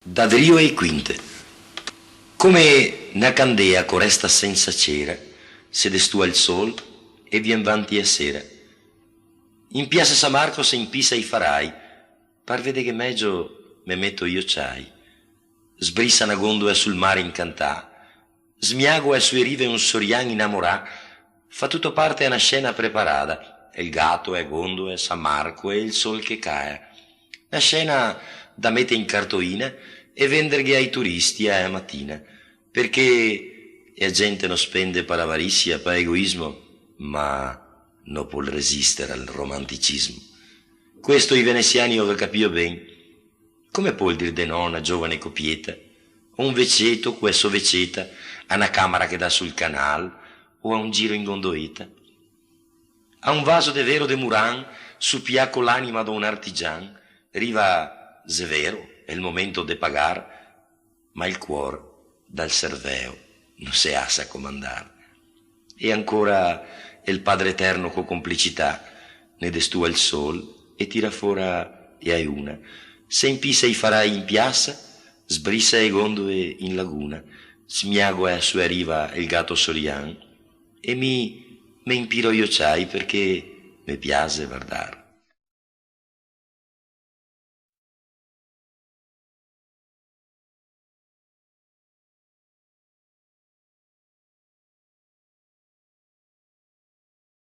Da Drio e Quinte. Come na candea coresta senza cera, se destu al sol e vien vanti a sera. In piazza San Marco se in pisa i farai, par vede che meglio me metto io c'hai. Sbrissa una gondola sul mare incantà, smiago a sue rive un sorian innamorà, fa tutto parte a una scena preparata, e il gatto e gondola, San Marco e il sol che cae. Una scena da mette in cartoina e venderghe ai turisti a mattina, perché la gente non spende per avarizia, per egoismo, ma non può resistere al romanticismo. Questo i veneziani ove capio ben. Come può il dir de no una giovane copieta, o un veceto, questo veceta, a una camera che dà sul canal, o a un giro in gondoletta? A un vaso de vero de Muran, su piacco l'anima da un artigian, riva severo, è il momento de pagar, ma il cuor dal serveo non se ha sa comandar. E ancora il Padre Eterno con complicità ne destua il sol e tira fora e hai una. Se in pisa i farai in piazza, sbrissa e gondole in laguna, smiago a sua riva il gatto sorian e me impiro io c'hai perché me piace guardar.